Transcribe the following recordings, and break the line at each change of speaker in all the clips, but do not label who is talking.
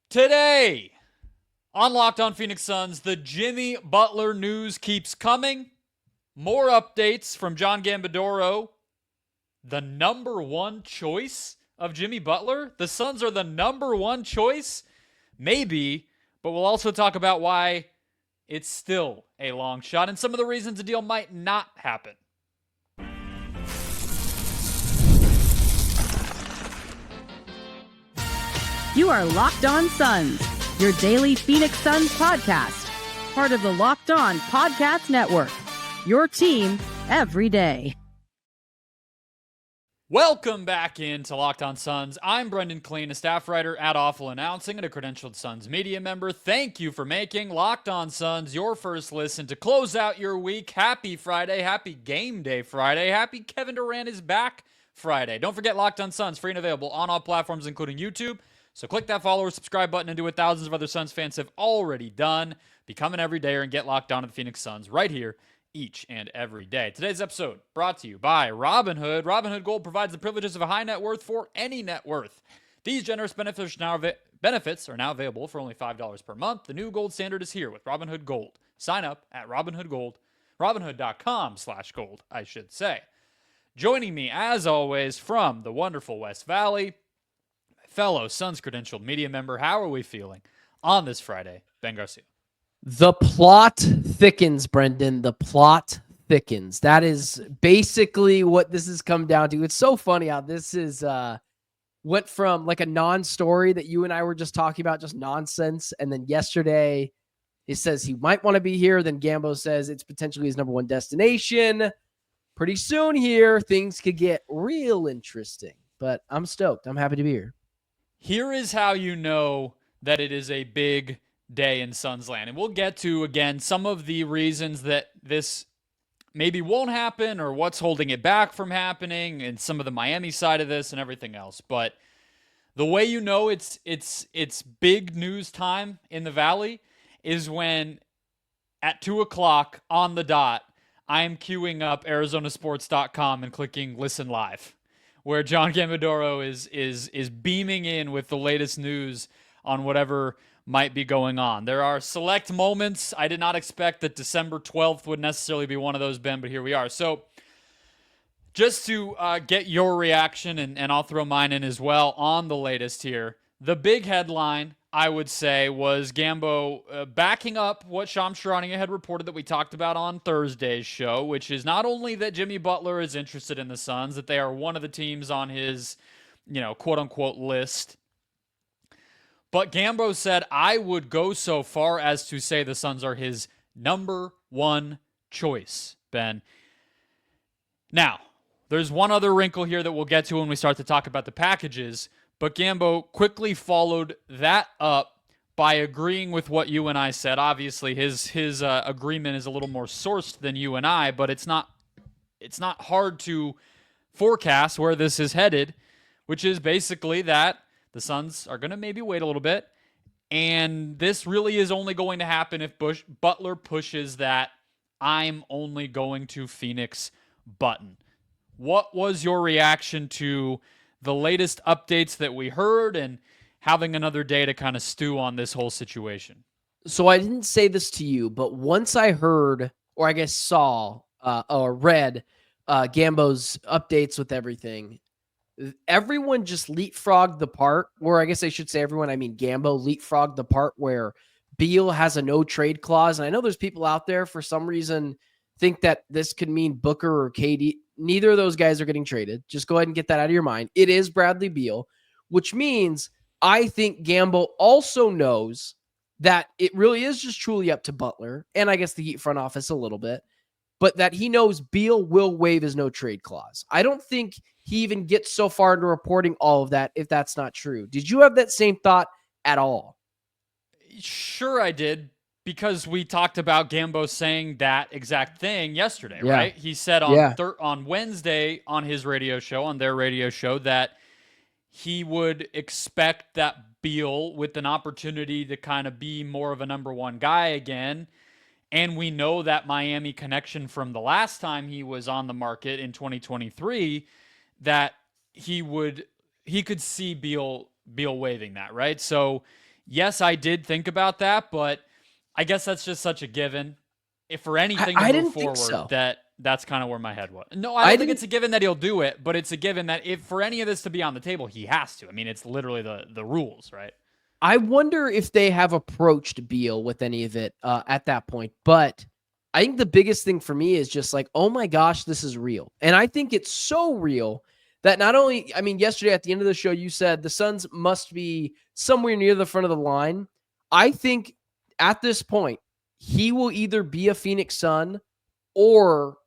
Today, on Locked On Phoenix Suns, the Jimmy Butler news keeps coming. More updates from John Gambadoro. The number one choice of Jimmy Butler? The Suns are the number one choice? Maybe, but we'll also talk about why it's still a long shot and some of the reasons the deal might not happen.
You are Locked On Suns, your daily Phoenix Suns podcast, part of the Locked On Podcast Network, your team every day.
Welcome back into Locked On Suns. I'm Brendon Kleen, a staff writer at Awful Announcing and a credentialed Suns media member. Thank you for making Locked On Suns your first listen to close out your week. Happy Friday, happy game day Friday, happy Kevin Durant is back Friday. Don't forget Locked On Suns, free and available on all platforms including YouTube. So click that follow or subscribe button and do what thousands of other Suns fans have already done. Become an everydayer and get locked on to the Phoenix Suns right here each and every day. Today's episode brought to you by Robinhood. Robinhood Gold provides the privileges of a high net worth for any net worth. These generous benefits are now available for only $5 per month. The new gold standard is here with Robinhood Gold. Sign up at Robinhood.com/gold, I should say. Joining me, as always, from the wonderful West Valley, fellow Suns credentialed media member. How are we feeling on this Friday, Ben Garcia?
The plot thickens, Brendon. The plot thickens. That is basically what this has come down to. It's so funny how this is went from like a non-story that you and I were just talking about, just nonsense. And then yesterday he says he might want to be here. Then Gambo says it's potentially his number one destination. Pretty soon here, things could get real interesting. But I'm stoked. I'm happy to be here.
Here is how you know that it is a big day in Suns land. And we'll get to, again, some of the reasons that this maybe won't happen or what's holding it back from happening and some of the Miami side of this and everything else. But the way you know it's big news time in the Valley is when at 2 o'clock on the dot, I am queuing up ArizonaSports.com and clicking listen live, where John Gambadoro is beaming in with the latest news on whatever might be going on. There are select moments. I did not expect that December 12th would necessarily be one of those, Ben, but here we are. So just to get your reaction, and I'll throw mine in as well on the latest here, the big headline, I would say, was Gambo backing up what Shams Charania had reported that we talked about on Thursday's show, which is not only that Jimmy Butler is interested in the Suns, that they are one of the teams on his, quote-unquote list. But Gambo said, I would go so far as to say the Suns are his number one choice, Ben. Now, there's one other wrinkle here that we'll get to when we start to talk about the packages, but Gambo quickly followed that up by agreeing with what you and I said. Obviously, his agreement is a little more sourced than you and I, but it's not hard to forecast where this is headed, which is basically that the Suns are going to maybe wait a little bit, and this really is only going to happen if Butler pushes that I'm only going to Phoenix button. What was your reaction to the latest updates that we heard and having another day to kind of stew on this whole situation?
So I didn't say this to you, but once I heard, or I guess saw, or read Gambo's updates with everything, everyone just leapfrogged the part, or I guess I should say everyone, I mean Gambo leapfrogged the part where Beal has a no trade clause. And I know there's people out there for some reason think that this could mean Booker or KD. Neither of those guys are getting traded. Just go ahead and get that out of your mind. It is Bradley Beal, which means I think Gambo also knows that it really is just truly up to Butler, and I guess the Heat front office a little bit, but that he knows Beal will waive his no trade clause. I don't think he even gets so far into reporting all of that if that's not true. Did you have that same thought at all?
Sure I did, because we talked about Gambo saying that exact thing yesterday, right? He said on Wednesday on his radio show, on their radio show, that he would expect that Beal, with an opportunity to kind of be more of a number one guy again, and we know that Miami connection from the last time he was on the market in 2023, that he could see Beal waiving that, right? So Yes, I did think about that, but I guess that's just such a given. If for anything to
I
move
didn't think
forward,
so.
that's kind of where my head was. No, I
I
don't think
didn't.
it's a given that he'll do it, but it's a given that if for any of this to be on the table, he has to. I mean, it's literally the rules, right?
I wonder if they have approached Beal with any of it at that point. But I think the biggest thing for me is just like, oh my gosh, this is real. And I think it's so real that not only, I mean, yesterday at the end of the show, you said the Suns must be somewhere near the front of the line. I think at this point, he will either be a Phoenix Sun or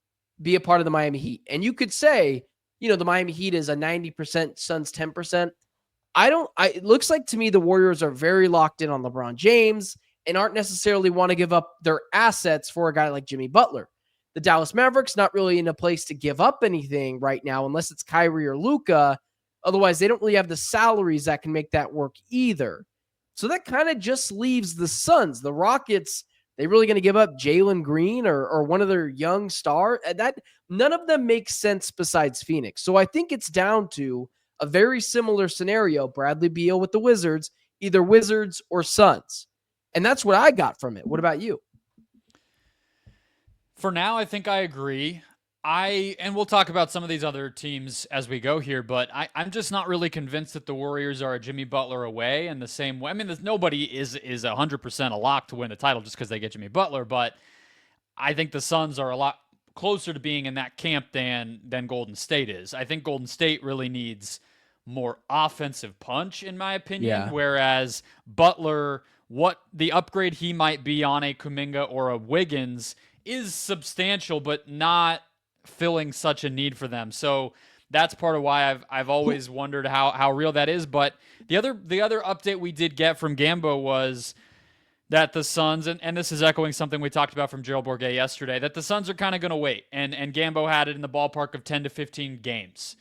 be a part of the Miami Heat. And you could say, the Miami Heat is a 90%, Suns 10%. It looks like to me the Warriors are very locked in on LeBron James and aren't necessarily want to give up their assets for a guy like Jimmy Butler. The Dallas Mavericks not really in a place to give up anything right now unless it's Kyrie or Luka. Otherwise, they don't really have the salaries that can make that work either. So that kind of just leaves the Suns. The Rockets, they really going to give up Jalen Green or one of their young stars? That none of them make sense besides Phoenix. So I think it's down to a very similar scenario, Bradley Beal with the Wizards, either Wizards or Suns. And that's what I got from it. What about you?
For now, I think I agree. And we'll talk about some of these other teams as we go here, but I'm just not really convinced that the Warriors are a Jimmy Butler away in the same way. I mean, nobody is 100% a lock to win the title just because they get Jimmy Butler, but I think the Suns are a lot closer to being in that camp than Golden State is. I think Golden State really needs more offensive punch, in my opinion, whereas Butler, what the upgrade he might be on a Kuminga or a Wiggins is substantial, but not filling such a need for them. So that's part of why I've always wondered how real that is. But the other update we did get from Gambo was that the Suns, and this is echoing something we talked about from Gerald Bourguet yesterday, that the Suns are kind of going to wait. And Gambo had it in the ballpark of 10 to 15 games.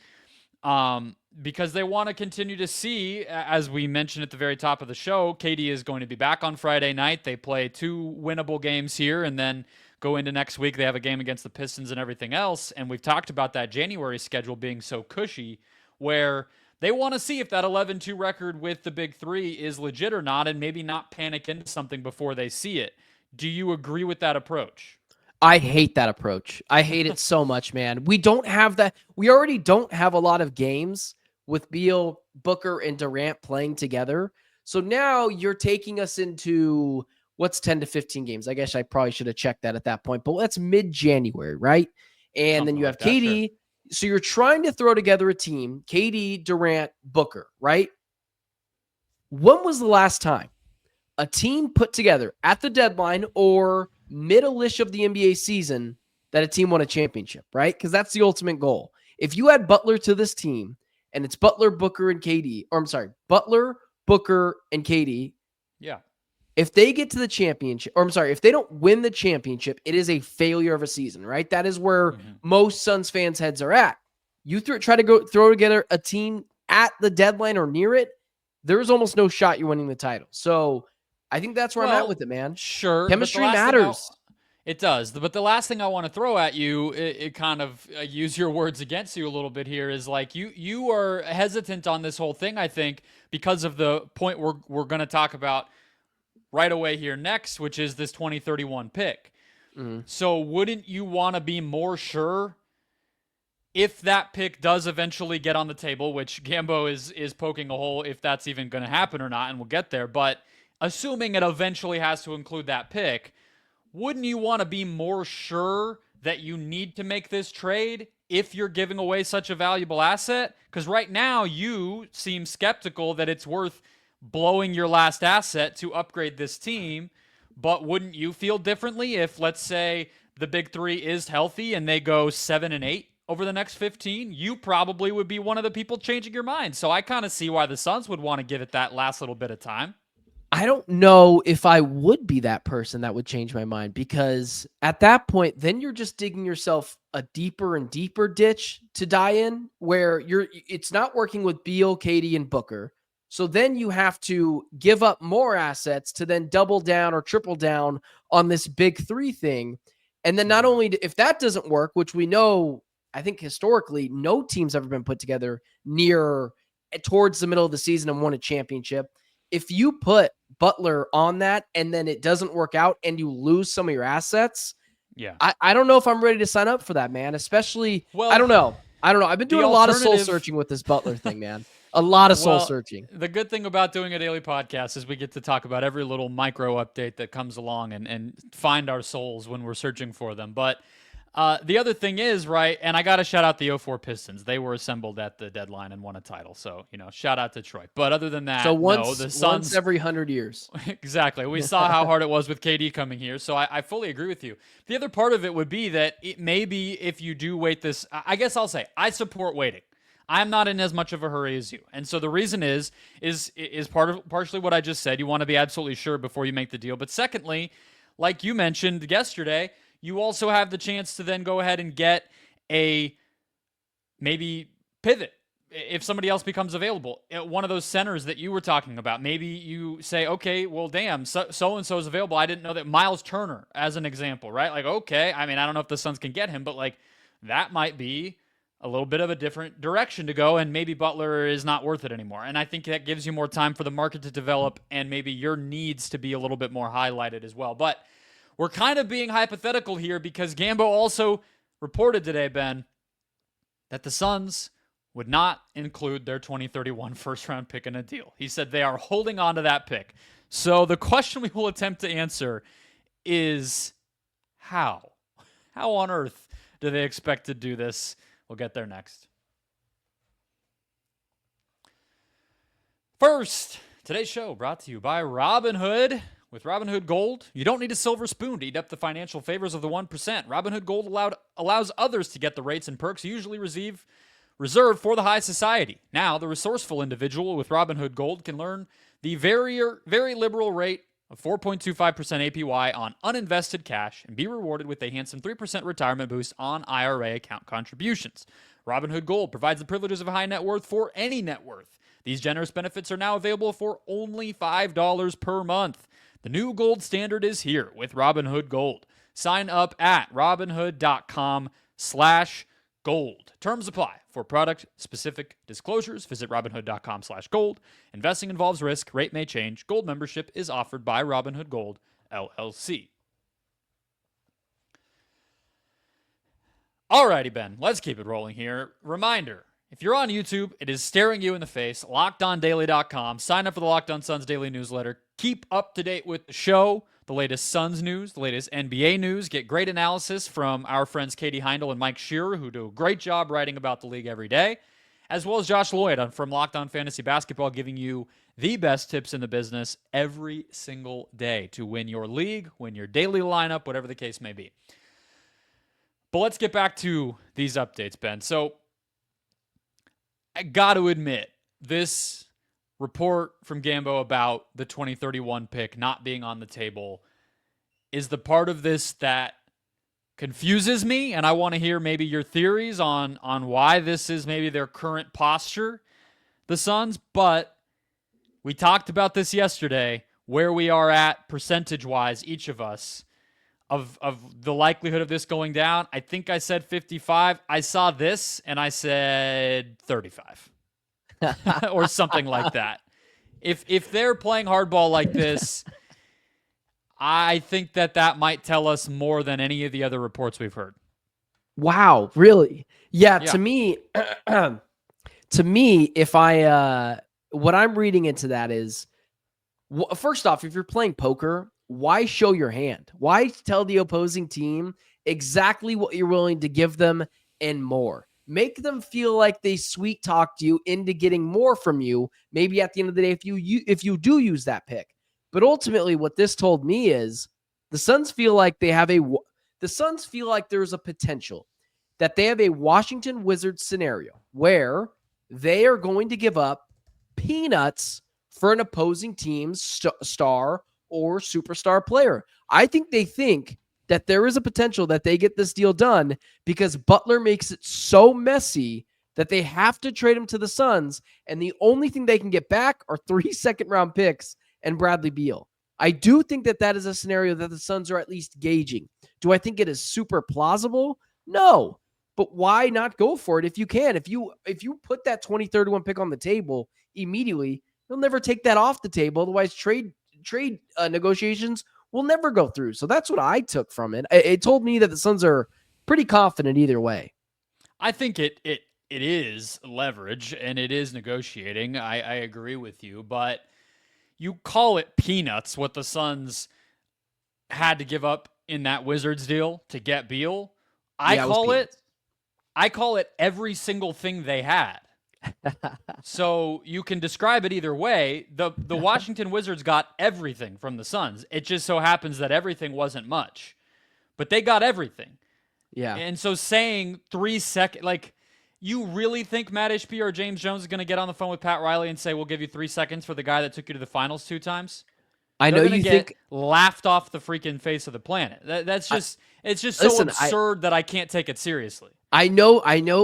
Because they want to continue to see, as we mentioned at the very top of the show, KD is going to be back on Friday night. They play 2 winnable games here and then go into next week. They have a game against the Pistons and everything else. And we've talked about that January schedule being so cushy where they want to see if that 11-2 record with the big three is legit or not and maybe not panic into something before they see it. Do you agree with that approach?
I hate that approach. I hate it so much, man. We don't have that. We already don't have a lot of games with Beal, Booker, and Durant playing together. So now you're taking us into what's 10 to 15 games. I guess I probably should have checked that at that point, but that's mid-January, right? And
Something
then you have
like that,
KD. Sure. So you're trying to throw together a team, KD, Durant, Booker, right? When was the last time a team put together at the deadline or middle-ish of the NBA season that a team won a championship, right? Because that's the ultimate goal. If you add Butler to this team, and it's Butler, Booker, and KD, or I'm sorry, Butler, Booker, and KD.
Yeah.
If they get to the championship, or I'm sorry, if they don't win the championship, it is a failure of a season, right? That is where most Suns fans' heads are at. You try to throw together a team at the deadline or near it, there's almost no shot you're winning the title. So I think that's where I'm at with it, man.
Sure.
Chemistry matters.
It does. But the last thing I want to throw at you, it kind of use your words against you a little bit here, is like you are hesitant on this whole thing, I think, because of the point we're going to talk about right away here next, which is this 2031 pick. Mm-hmm. So wouldn't you want to be more sure if that pick does eventually get on the table, which Gambo is poking a hole if that's even going to happen or not, and we'll get there. But assuming it eventually has to include that pick, wouldn't you want to be more sure that you need to make this trade if you're giving away such a valuable asset? Because right now you seem skeptical that it's worth blowing your last asset to upgrade this team. But wouldn't you feel differently if, let's say, the big three is healthy and they go 7-8 over the next 15? You probably would be one of the people changing your mind. So I kind of see why the Suns would want to give it that last little bit of time.
I don't know if I would be that person that would change my mind, because at that point, then you're just digging yourself a deeper and deeper ditch to die in, where it's not working with Beal, KD, and Booker. So then you have to give up more assets to then double down or triple down on this big three thing. And then not only if that doesn't work, which we know, I think historically, no team's ever been put together towards the middle of the season and won a championship. If you put Butler on that and then it doesn't work out and you lose some of your assets,
Yeah.
I don't know if I'm ready to sign up for that, man. Especially,
Well,
I don't know. I've been doing a lot of soul
alternative-
searching with this Butler thing, man. A lot of soul
Well,
searching.
The good thing about doing a daily podcast is we get to talk about every little micro update that comes along and find our souls when we're searching for them. But the other thing is, right, and I got to shout out the 04 Pistons. They were assembled at the deadline and won a title. So, shout out to Troy. But other than that,
So
the Suns,
once every 100 years.
Exactly. We saw how hard it was with KD coming here. So I fully agree with you. The other part of it would be that maybe if you do wait this, I guess I'll say I support waiting. I'm not in as much of a hurry as you. And so the reason is partially what I just said. You want to be absolutely sure before you make the deal. But secondly, like you mentioned yesterday, you also have the chance to then go ahead and get a maybe pivot if somebody else becomes available. One of those centers that you were talking about. Maybe you say, okay, well, damn, so-and-so is available. I didn't know that. Miles Turner, as an example, right? Like, okay, I mean, I don't know if the Suns can get him, but like that might be a little bit of a different direction to go, and maybe Butler is not worth it anymore. And I think that gives you more time for the market to develop and maybe your needs to be a little bit more highlighted as well. But we're kind of being hypothetical here because Gambo also reported today, Ben, that the Suns would not include their 2031 first-round pick in a deal. He said they are holding on to that pick. So the question we will attempt to answer is how? How on earth do they expect to do this? We'll get there next. First, today's show brought to you by Robinhood. With Robinhood Gold, you don't need a silver spoon to eat up the financial favors of the 1%. Robinhood Gold allows others to get the rates and perks usually reserved for the high society. Now, the resourceful individual with Robinhood Gold can learn the very liberal rate of 4.25% APY on uninvested cash and be rewarded with a handsome 3% retirement boost on IRA account contributions. Robinhood Gold provides the privileges of a high net worth for any net worth. These generous benefits are now available for only $5 per month. The new gold standard is here with Robinhood Gold. Sign up at robinhood.com/gold. Terms apply. For product-specific disclosures, visit robinhood.com/gold. Investing involves risk. Rate may change. Gold membership is offered by Robinhood Gold, LLC. Alrighty, Ben. Let's keep it rolling here. Reminder, if you're on YouTube, it is staring you in the face. LockedOnDaily.com. Sign up for the Locked On Suns daily newsletter. Keep up to date with the show, the latest Suns news, the latest NBA news. Get great analysis from our friends Katie Heindel and Mike Shearer, who do a great job writing about the league every day, as well as Josh Lloyd from Locked On Fantasy Basketball, giving you the best tips in the business every single day to win your league, win your daily lineup, whatever the case may be. But let's get back to these updates, Ben. So I got to admit, this report from Gambo about the 2031 pick not being on the table is the part of this that confuses me, and I want to hear maybe your theories on why this is maybe their current posture, the Suns. But we talked about this yesterday, where we are at percentage-wise, each of us, of the likelihood of this going down. I think I said 55. I saw this, and I said 35. Or something like that. If they're playing hardball like this, I think that might tell us more than any of the other reports we've heard.
Wow, really? Yeah. To me, if what I'm reading into that is, first off, if you're playing poker, why show your hand? Why tell the opposing team exactly what you're willing to give them and more? Make them feel like they sweet talked you into getting more from you. Maybe at the end of the day, if you do use that pick. But ultimately, what this told me is the Suns feel like there's a potential that they have a Washington Wizards scenario where they are going to give up peanuts for an opposing team's star or superstar player. I think they think that there is a potential that they get this deal done because Butler makes it so messy that they have to trade him to the Suns, and the only thing they can get back are 3 second-round picks and Bradley Beal. I do think that is a scenario that the Suns are at least gauging. Do I think it is super plausible? No. But why not go for it if you can? If you put that 2031 pick on the table immediately, you'll never take that off the table. Otherwise, trade trade negotiations will never go through. So that's what I took from it. It told me that the Suns are pretty confident either way.
I think it is leverage and it is negotiating. I agree with you, but you call it peanuts what the Suns had to give up in that Wizards deal to get Beal. I call it every single thing they had. So you can describe it either way. The Washington Wizards got everything from the Suns. It just so happens that everything wasn't much, but they got everything.
Yeah.
And so saying 3 seconds, like, you really think Matt Ishbia or James Jones is going to get on the phone with Pat Riley and say, we'll give you 3 seconds for the guy that took you to the finals 2 times?
I know you think
laughed off the freaking face of the planet. It's just so absurd that I can't take it seriously.
I know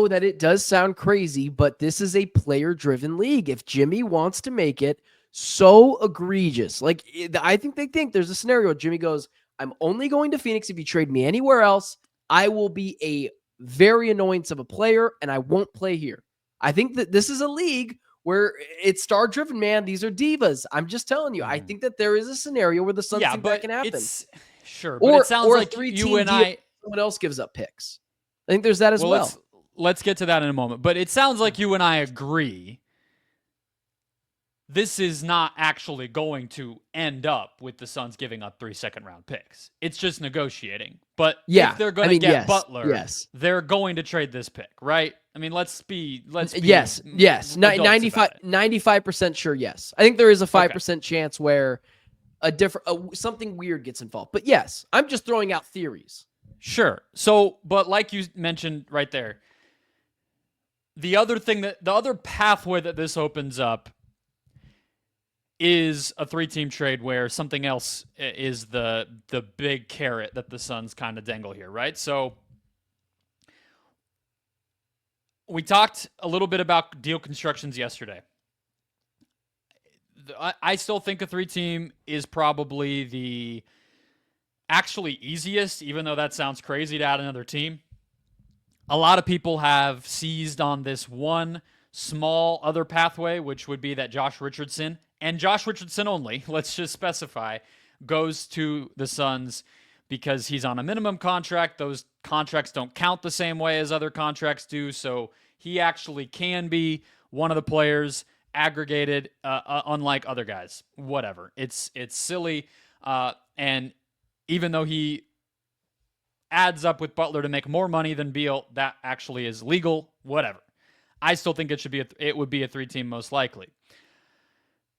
that it does sound crazy, but this is a player-driven league. If Jimmy wants to make it so egregious, like I think they think there's a scenario where Jimmy goes, I'm only going to Phoenix if you trade me anywhere else. I will be a very annoyance of a player and I won't play here. I think that this is a league where it's star-driven, man. These are divas. I'm just telling you. I think that there is a scenario where the Suns think that can happen.
Sure, but it sounds like you and
someone else gives up picks. I think there's that as well.
Let's get to that in a moment. But it sounds like you and I agree this is not actually going to end up with the Suns giving up 3 second-round picks. It's just negotiating. But if they're going to get Butler, they're going to trade this pick, right? I mean, let's be
yes. 95% sure, yes. I think there is a 5% chance where something weird gets involved. But yes, I'm just throwing out theories.
Sure. So, but like you mentioned right there, the other pathway that this opens up is a 3-team trade where something else is the big carrot that the Suns kind of dangle here, right? So we talked a little bit about deal constructions yesterday. I still think a 3-team is probably the actually easiest, even though that sounds crazy to add another team. A lot of people have seized on this one small other pathway, which would be that Josh Richardson, and Josh Richardson only, let's just specify, goes to the Suns because he's on a minimum contract. Those contracts don't count the same way as other contracts do, so he actually can be one of the players aggregated, unlike other guys. Whatever. It's silly, and even though he adds up with Butler to make more money than Beal, that actually is legal. Whatever. I still think it would be a 3-team most likely.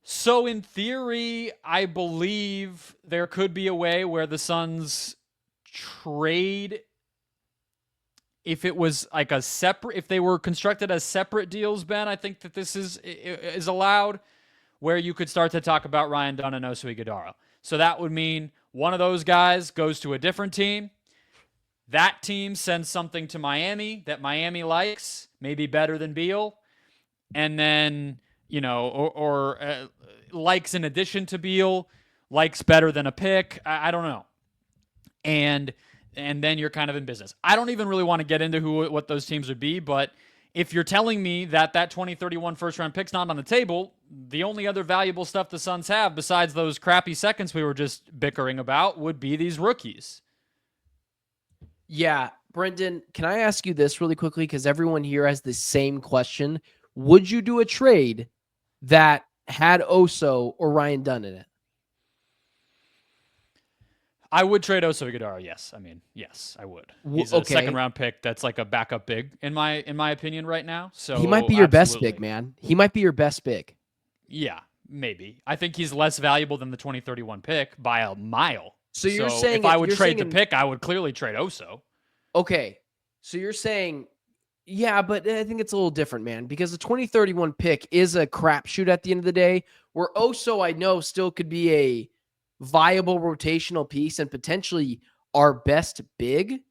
So in theory, I believe there could be a way where the Suns trade, if it was like if they were constructed as separate deals, Ben, I think that this is allowed, where you could start to talk about Ryan Dunn and Oso Ighodaro. So that would mean one of those guys goes to a different team. That team sends something to Miami that Miami likes, maybe better than Beal. And then, or likes in addition to Beal, likes better than a pick. I don't know. And then you're kind of in business. I don't even really want to get into what those teams would be, but if you're telling me that 2031 first-round pick's not on the table, the only other valuable stuff the Suns have besides those crappy seconds we were just bickering about would be these rookies.
Yeah, Brendon, can I ask you this really quickly? Because everyone here has the same question. Would you do a trade that had Oso or Ryan Dunn in it?
I would trade Oso Ighodaro, yes. I mean, yes, I would. He's a second-round pick that's like a backup big, in my opinion, right now. So
he might be your best big, man. He might be your best big.
Yeah, maybe. I think he's less valuable than the 2031 pick by a mile.
So you're saying
if I would trade the pick, I would clearly trade Oso.
Okay, so you're saying, yeah, but I think it's a little different, man, because the 2031 pick is a crapshoot at the end of the day, where Oso, I know, still could be a viable rotational piece and potentially our best big.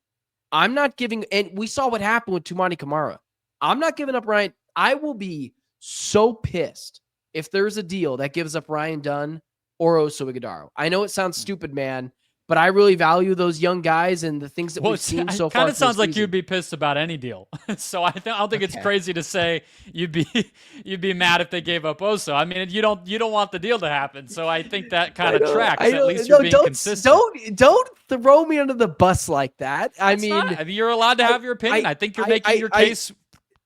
I'm not giving, and we saw what happened with Toumani Camara. I'm not giving up Ryan. I will be so pissed if there's a deal that gives up Ryan Dunn or Oso Ighodaro. I know it sounds stupid, man, but I really value those young guys and the things that we've seen so far.
It kind of sounds like you'd be pissed about any deal. So I don't think it's crazy to say you'd be mad if they gave up Oso. I mean, you don't want the deal to happen. So I think that kind of tracks. At least you're being consistent.
Don't throw me under the bus like that. I mean,
you're allowed to have your opinion. I think you're making your case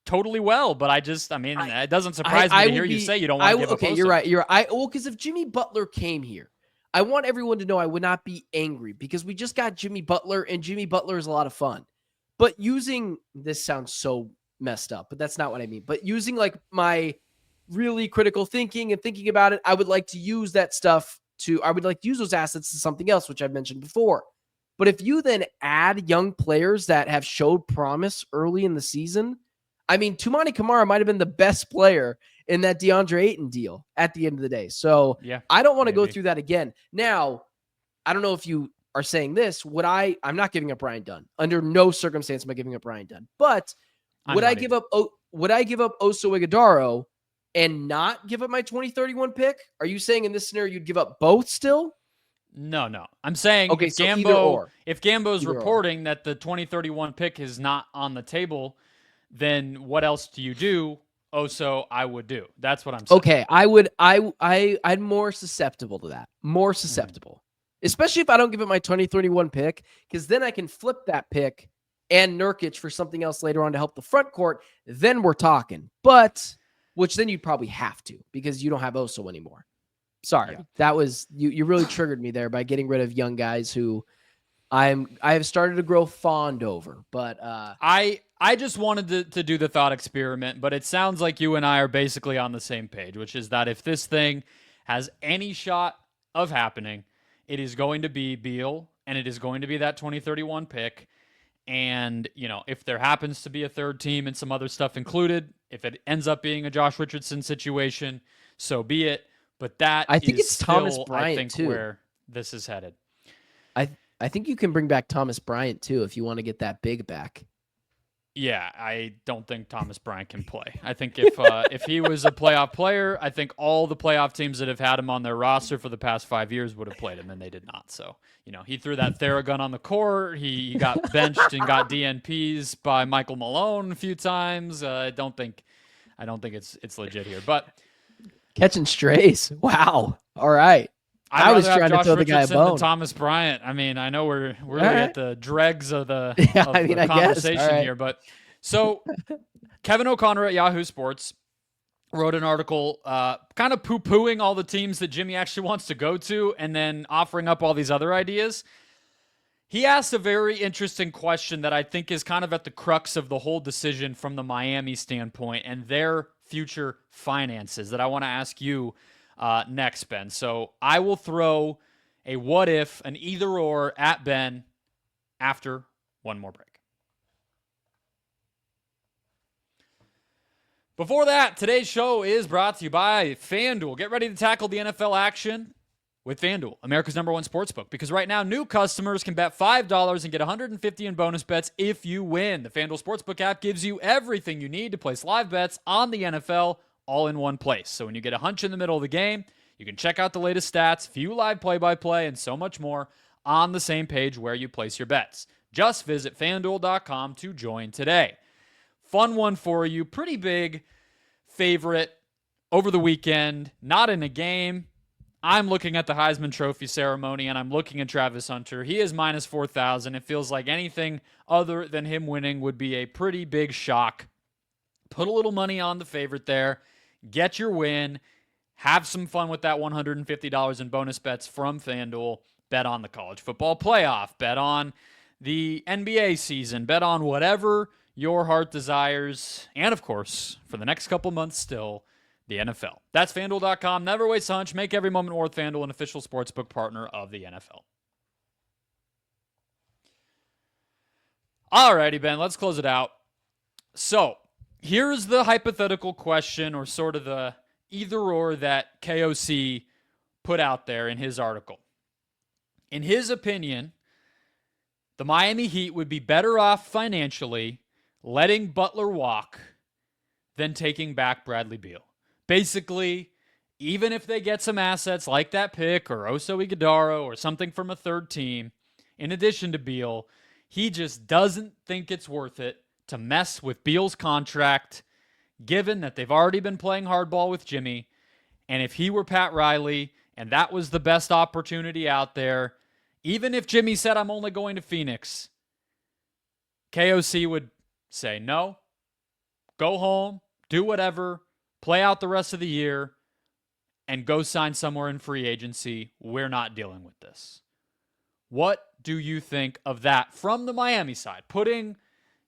totally well, but it doesn't surprise me to hear you say you don't want to give up Oso.
Okay, you're right. Well, because if Jimmy Butler came here, I want everyone to know I would not be angry because we just got Jimmy Butler, and Jimmy Butler is a lot of fun. But this sounds so messed up, but that's not what I mean. But using like my really critical thinking and thinking about it, I would like to use that stuff I would like to use those assets to something else, which I've mentioned before. But if you then add young players that have showed promise early in the season, I mean, Toumani Camara might have been the best player in that DeAndre Ayton deal at the end of the day. So yeah, I don't want to go through that again. Now, I don't know if you are saying this. I'm not giving up Ryan Dunn. Under no circumstance am I giving up Ryan Dunn. But would I give up Oso Ighodaro and not give up my 2031 pick? Are you saying in this scenario you'd give up both still?
No. I'm saying if Gambo's reporting that the 2031 pick is not on the table, then what else do you do? Oso, I would do. That's what I'm saying.
Okay, I'm more susceptible to that. More susceptible. Especially if I don't give it my 2031 pick, because then I can flip that pick and Nurkic for something else later on to help the front court. Then we're talking. But which then you'd probably have to because you don't have Oso anymore. Sorry. Yeah. That was you really triggered me there by getting rid of young guys who I have started to grow fond over. But
I just wanted to do the thought experiment, but it sounds like you and I are basically on the same page, which is that if this thing has any shot of happening, it is going to be Beal, and it is going to be that 2031 pick. And, if there happens to be a third team and some other stuff included, if it ends up being a Josh Richardson situation, so be it. But I think it's still, Thomas Bryant too, where this is headed.
I think you can bring back Thomas Bryant too if you want to get that big back.
Yeah, I don't think Thomas Bryant can play. I think if he was a playoff player, I think all the playoff teams that have had him on their roster for the past 5 years would have played him, and they did not. So, he threw that Theragun on the court. He got benched and got DNPs by Michael Malone a few times. I don't think it's legit here. But
catching strays. Wow. All right.
I was trying to throw the guy a bone. Thomas Bryant. I mean, I know we're really at the dregs of the, the conversation here, but so Kevin O'Connor at Yahoo Sports wrote an article kind of poo-pooing all the teams that Jimmy actually wants to go to and then offering up all these other ideas. He asked a very interesting question that I think is kind of at the crux of the whole decision from the Miami standpoint and their future finances that I want to ask you next, Ben. So I will throw a what if, an either or at Ben after one more break. Before that, today's show is brought to you by FanDuel. Get ready to tackle the NFL action with FanDuel, America's #1 sportsbook, because right now new customers can bet $5 and get $150 in bonus bets if you win. The FanDuel Sportsbook app gives you everything you need to place live bets on the NFL all in one place. So when you get a hunch in the middle of the game, you can check out the latest stats, view live play-by-play, and so much more on the same page where you place your bets. Just visit FanDuel.com to join today. Fun one for you. Pretty big favorite over the weekend. Not in a game. I'm looking at the Heisman Trophy ceremony, and I'm looking at Travis Hunter. He is minus 4,000. It feels like anything other than him winning would be a pretty big shock. Put a little money on the favorite there. Get your win. Have some fun with that $150 in bonus bets from FanDuel. Bet on the college football playoff. Bet on the NBA season. Bet on whatever your heart desires. And, of course, for the next couple months still, the NFL. That's FanDuel.com. Never waste a hunch. Make every moment worth. FanDuel, an official sportsbook partner of the NFL. Alrighty, Ben. Let's close it out. So, here's the hypothetical question, or sort of the either or that KOC put out there in his article. In his opinion, the Miami Heat would be better off financially letting Butler walk than taking back Bradley Beal. Basically, even if they get some assets like that pick or Oso Ighodaro or something from a third team, in addition to Beal, he just doesn't think it's worth it to mess with Beal's contract, given that they've already been playing hardball with Jimmy. And if he were Pat Riley and that was the best opportunity out there, even if Jimmy said, I'm only going to Phoenix, KOC would say, no, go home, do whatever, play out the rest of the year, and go sign somewhere in free agency. We're not dealing with this. What do you think of that from the Miami side? Putting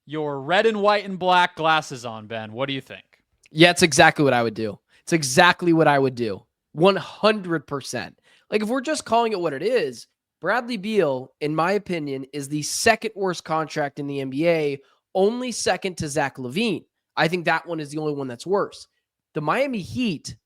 your red and white and black glasses on, Ben, what do you think?
Yeah, it's exactly what I would do. It's exactly what I would do. 100%. Like, if we're just calling it what it is, Bradley Beal, in my opinion, is the second worst contract in the NBA, only second to Zach LaVine. I think that one is the only one that's worse. The Miami Heat,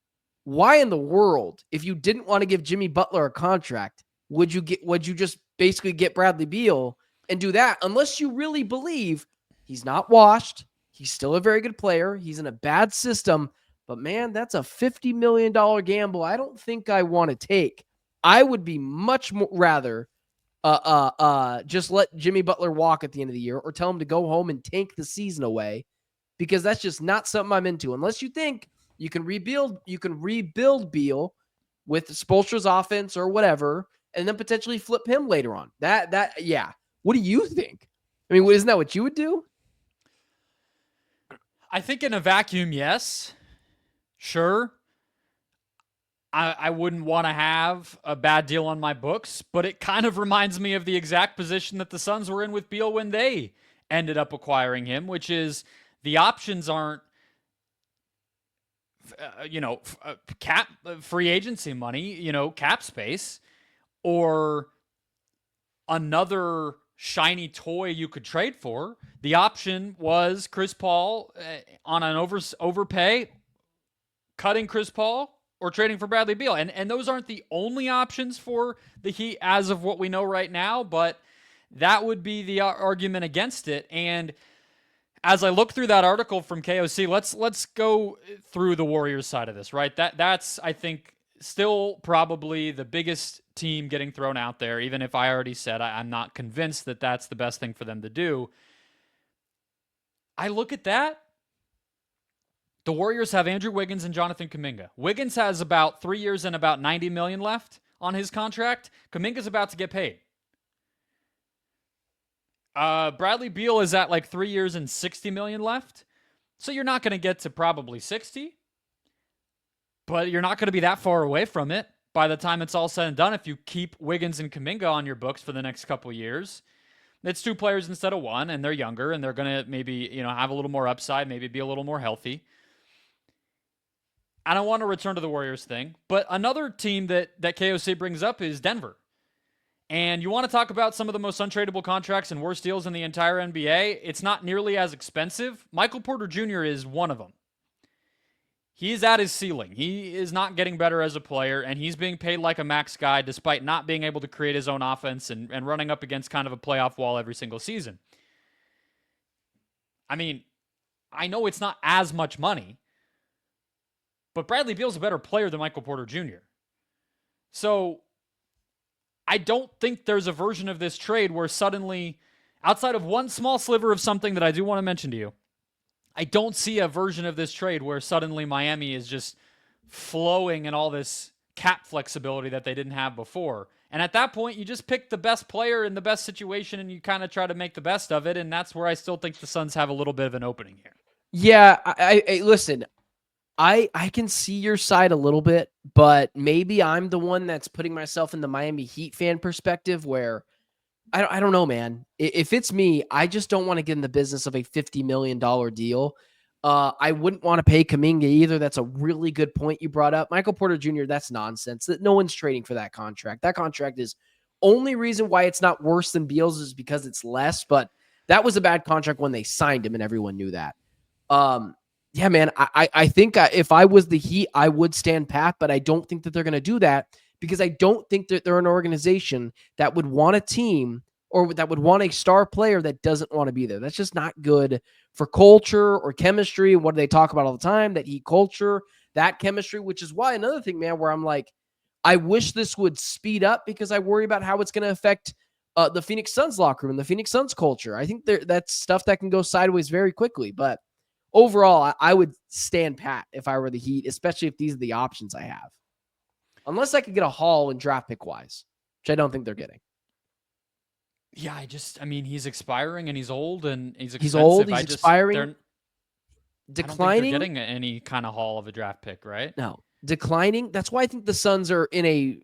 why in the world, if you didn't want to give Jimmy Butler a contract, would you just basically get Bradley Beal and do that? Unless you really believe he's not washed, he's still a very good player, he's in a bad system, but man, that's a $50 million gamble I don't think I want to take. I would be much more rather just let Jimmy Butler walk at the end of the year or tell him to go home and tank the season away, because that's just not something I'm into. Unless you think you can rebuild Beal with Spoelstra's offense or whatever, and then potentially flip him later on. Yeah. What do you think? I mean, isn't that what you would do?
I think in a vacuum, yes. Sure. I wouldn't want to have a bad deal on my books, but it kind of reminds me of the exact position that the Suns were in with Beal when they ended up acquiring him, which is the options aren't, cap free agency money, cap space, or another shiny toy you could trade for. The option was Chris Paul on an overpay, cutting Chris Paul, or trading for Bradley Beal. And those aren't the only options for the Heat as of what we know right now, but that would be the argument against it. And as I look through that article from KOC, let's go through the Warriors side of this, right? That's I think still probably the biggest team getting thrown out there, even if I already said I'm not convinced that that's the best thing for them to do. I look at that. The Warriors have Andrew Wiggins and Jonathan Kuminga. Wiggins has about 3 years and about $90 million left on his contract. Kuminga's about to get paid. Bradley Beal is at like 3 years and $60 million left. So you're not going to get to probably 60, but you're not going to be that far away from it by the time it's all said and done if you keep Wiggins and Kuminga on your books for the next couple years. It's two players instead of one, and they're younger, and they're going to maybe, have a little more upside, maybe be a little more healthy. I don't want to return to the Warriors thing, but another team that KOC brings up is Denver. And you want to talk about some of the most untradeable contracts and worst deals in the entire NBA? It's not nearly as expensive. Michael Porter Jr. is one of them. He's at his ceiling. He is not getting better as a player, and he's being paid like a max guy despite not being able to create his own offense and running up against kind of a playoff wall every single season. I mean, I know it's not as much money, but Bradley Beal's a better player than Michael Porter Jr. So I don't think there's a version of this trade where suddenly, outside of one small sliver of something that I do want to mention to you, I don't see a version of this trade where suddenly Miami is just flowing in all this cap flexibility that they didn't have before. And at that point, you just pick the best player in the best situation and you kind of try to make the best of it. And that's where I still think the Suns have a little bit of an opening here.
Yeah, I listen, I can see your side a little bit, but maybe I'm the one that's putting myself in the Miami Heat fan perspective where I don't know, man. If it's me, I just don't want to get in the business of a $50 million deal. I wouldn't want to pay Kuminga either. That's a really good point you brought up. Michael Porter Jr., that's nonsense. That no one's trading for that contract. That contract is only reason why it's not worse than Beal's is because it's less, but that was a bad contract when they signed him and everyone knew that. Yeah, man, I think if I was the Heat, I would stand pat, but I don't think that they're going to do that because I don't think that they're an organization that would want a team or that would want a star player that doesn't want to be there. That's just not good for culture or chemistry. What do they talk about all the time? That Heat culture. that chemistry, which is why another thing, man, where I'm like, I wish this would speed up because I worry about how it's going to affect the Phoenix Suns locker room and the Phoenix Suns culture. I think that's stuff that can go sideways very quickly. But overall, I would stand pat if I were the Heat, especially if these are the options I have. Unless I could get a haul and draft pick wise, which I don't think they're getting.
Yeah, I mean, he's expiring and he's old and he's expensive.
He's old, he's expiring. Declining.
I don't think they're getting any kind of haul of a draft pick, right?
No. Declining. That's why I think the Suns are in a...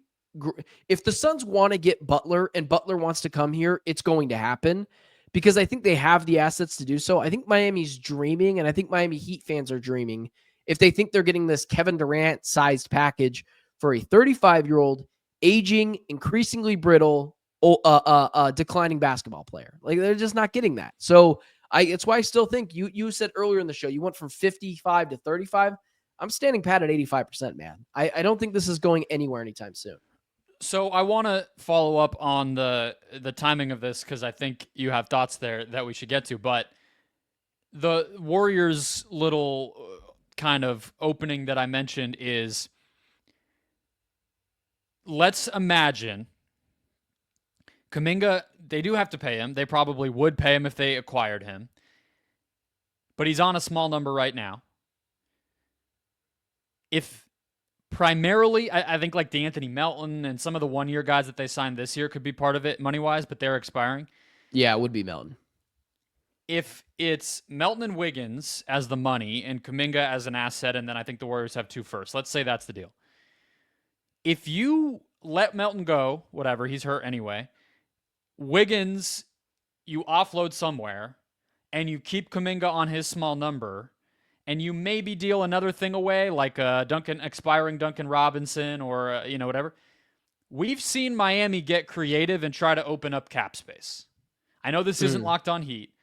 If the Suns want to get Butler and Butler wants to come here, it's going to happen because I think they have the assets to do so. I think Miami's dreaming, and I think Miami Heat fans are dreaming if they think they're getting this Kevin Durant sized package for a 35-year-old, aging, increasingly brittle, declining basketball player. Like, they're just not getting that. So it's why I still think you said earlier in the show, you went from 55 to 35. I'm standing pat at 85%, man. I don't think this is going anywhere anytime soon.
So I want to follow up on the timing of this because I think you have thoughts there that we should get to. But the Warriors' little kind of opening that I mentioned is, let's imagine Kuminga, they do have to pay him. They probably would pay him if they acquired him. But he's on a small number right now. If primarily, I think like D'Anthony Melton and some of the one-year guys that they signed this year could be part of it money-wise, but they're expiring.
Yeah, it would be Melton.
If it's Melton and Wiggins as the money and Kuminga as an asset, and then I think the Warriors have 2 firsts. Let's say that's the deal. If you let Melton go, whatever, he's hurt anyway, Wiggins, you offload somewhere, and you keep Kuminga on his small number, and you maybe deal another thing away, like expiring Duncan Robinson or, whatever. We've seen Miami get creative and try to open up cap space. I know this isn't Locked On Heat,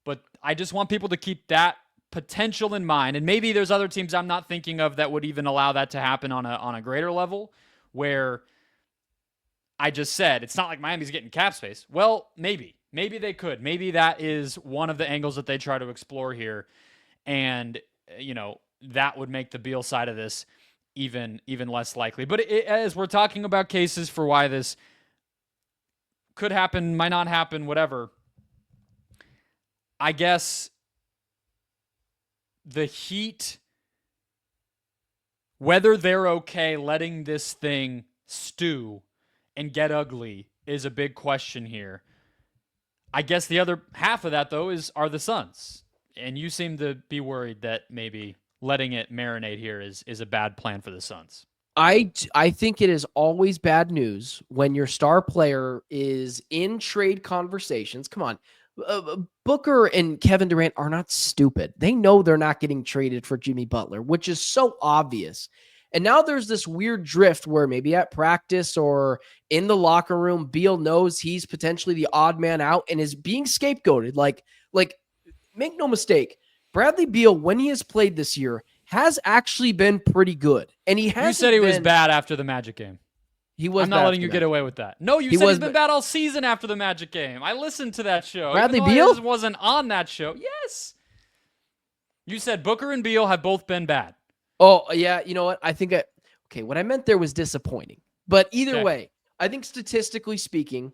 but I just want people to keep that potential in mind. And maybe there's other teams I'm not thinking of that would even allow that to happen on a greater level, where I just said it's not like Miami's getting cap space. Well, maybe they could. Maybe that is one of the angles that they try to explore here. And, that would make the Beal side of this even less likely. But as we're talking about cases for why this could happen, might not happen, whatever, I guess the Heat, whether they're okay letting this thing stew and get ugly, is a big question here. I guess the other half of that, though, are the Suns. And you seem to be worried that maybe letting it marinate here is a bad plan for the Suns.
I think it is always bad news when your star player is in trade conversations. Come on. Booker and Kevin Durant are not stupid. They know they're not getting traded for Jimmy Butler, which is so obvious. And now there's this weird drift where maybe at practice or in the locker room, Beal knows he's potentially the odd man out and is being scapegoated. Like, make no mistake, Bradley Beal, when he has played this year, has actually been pretty good. And he has.
You said he was bad after the Magic game.
He was.
I'm not letting you get away with that. No, you said he's been bad all season after the Magic game. I listened to that show.
Bradley Beal
wasn't on that show. Yes. You said Booker and Beal have both been bad.
Oh, yeah. You know what? What I meant there was disappointing. But either way, I think statistically speaking,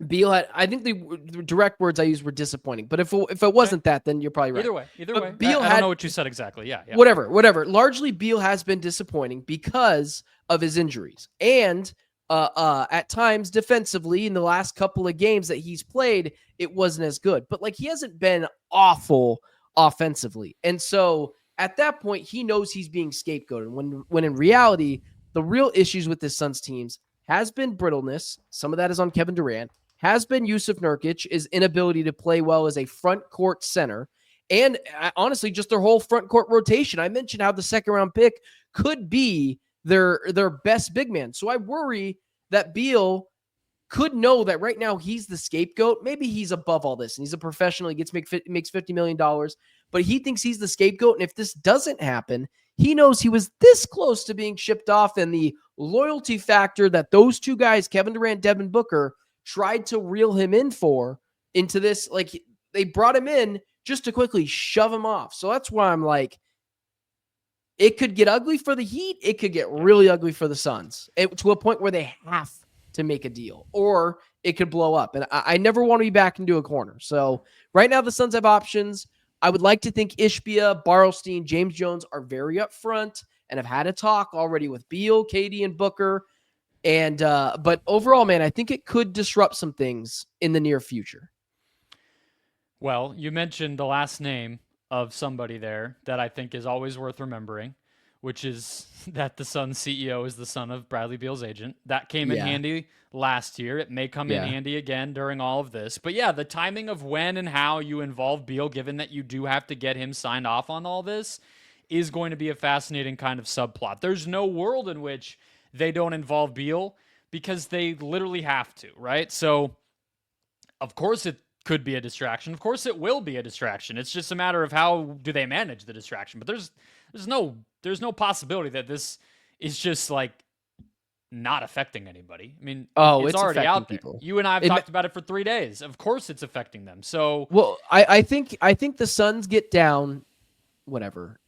Beal I think the direct words I used were disappointing. But if it wasn't that, then you're probably right.
Either way.
Beal
I don't know what you said exactly. Yeah.
Whatever. Largely, Beal has been disappointing because of his injuries. And at times, defensively, in the last couple of games that he's played, it wasn't as good. But, he hasn't been awful offensively. And so, at that point, he knows he's being scapegoated. When in reality, the real issues with this Suns teams has been brittleness. Some of that is on Kevin Durant. Has been Yusuf Nurkic's inability to play well as a front court center. And honestly, just their whole front court rotation. I mentioned how the second round pick could be their best big man. So I worry that Beal could know that right now he's the scapegoat. Maybe he's above all this and he's a professional. He makes $50 million, but he thinks he's the scapegoat. And if this doesn't happen, he knows he was this close to being shipped off, and the loyalty factor that those two guys, Kevin Durant, Devin Booker, tried to reel him into this, they brought him in just to quickly shove him off. So that's why I'm like, it could get ugly for the Heat. It could get really ugly for the Suns to a point where they have to make a deal, or it could blow up. And I never want to be back into a corner. So right now the Suns have options. I would like to think Ishbia, Barlstein, James Jones are very upfront and have had a talk already with Beal, Katie, and Booker. And but overall, man, I think it could disrupt some things in the near future.
Well, you mentioned the last name of somebody there that I think is always worth remembering, which is that the Suns CEO is the son of Bradley Beal's agent. That came in handy last year. It may come in handy again during all of this. But yeah, the timing of when and how you involve Beal, given that you do have to get him signed off on all this, is going to be a fascinating kind of subplot. There's no world in which they don't involve Beal because they literally have to, right? So, of course, it could be a distraction. Of course, it will be a distraction. It's just a matter of how do they manage the distraction. But there's no possibility that this is just like not affecting anybody. I mean, it's already out there. People. You and I have talked about it for 3 days. Of course, it's affecting them. So,
well, I think the Suns get down, whatever,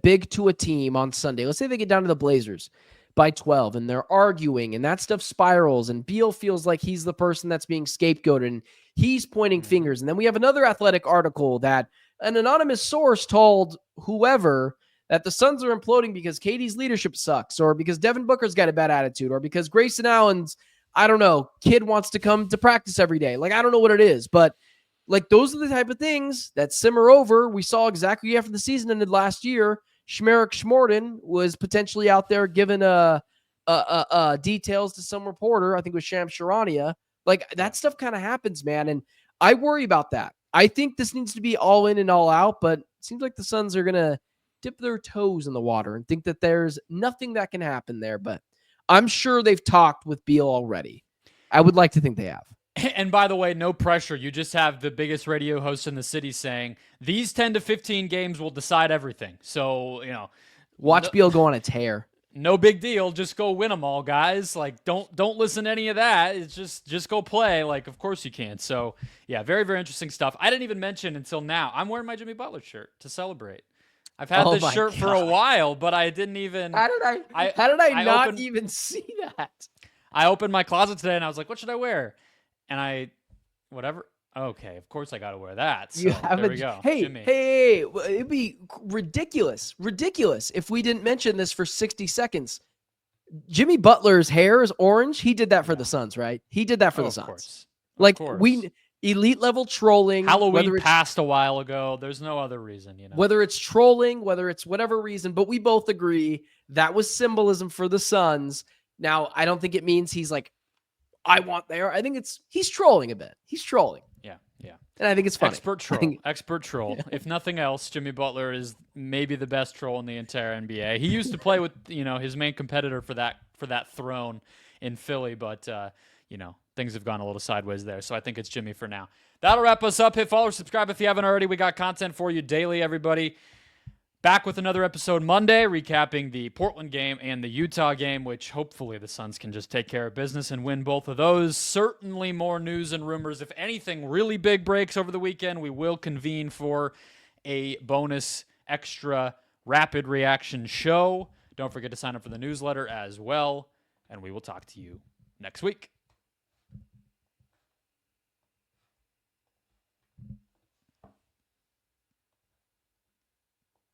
big to a team on Sunday. Let's say they get down to the Blazers by 12 and they're arguing and that stuff spirals and Beal feels like he's the person that's being scapegoated and he's pointing fingers. And then we have another Athletic article that an anonymous source told whoever that the Suns are imploding because Katie's leadership sucks, or because Devin Booker's got a bad attitude, or because Grayson Allen's, I don't know, kid wants to come to practice every day. Like, I don't know what it is, but like those are the type of things that simmer over. We saw exactly after the season ended last year. Shmerek Schmorden was potentially out there giving details to some reporter. I think it was Shams Charania. Like, that stuff kind of happens, man. And I worry about that. I think this needs to be all in and all out, but it seems like the Suns are going to dip their toes in the water and think that there's nothing that can happen there. But I'm sure they've talked with Beal already. I would like to think they have.
And by the way, no pressure. You just have the biggest radio host in the city saying these 10 to 15 games will decide everything. So,
watch Beal go on a tear.
No big deal. Just go win them all, guys. Like, don't listen to any of that. It's just go play. Like, of course you can. So, yeah, very, very interesting stuff. I didn't even mention until now, I'm wearing my Jimmy Butler shirt to celebrate. I've had this shirt for a while, but I didn't even.
How did I not even see that?
I opened my closet today and I was like, what should I wear? And whatever. Okay, of course I got to wear that. So there we go.
Hey, it'd be ridiculous if we didn't mention this for 60 seconds. Jimmy Butler's hair is orange. He did that for the Suns, right? He did that for the Suns. Like, elite level trolling.
Halloween passed a while ago. There's no other reason,
Whether it's trolling, whether it's whatever reason, but we both agree that was symbolism for the Suns. Now, I don't think it means he's like, I want there. I think he's trolling a bit. He's trolling.
Yeah.
And I think it's funny.
Expert troll. Yeah. If nothing else, Jimmy Butler is maybe the best troll in the entire NBA. He used to play with, his main competitor for that throne in Philly, but things have gone a little sideways there. So I think it's Jimmy for now. That'll wrap us up. Hit follow, subscribe if you haven't already. We got content for you daily, everybody. Back with another episode Monday, recapping the Portland game and the Utah game, which hopefully the Suns can just take care of business and win both of those. Certainly more news and rumors. If anything really big breaks over the weekend, we will convene for a bonus extra rapid reaction show. Don't forget to sign up for the newsletter as well, and we will talk to you next week.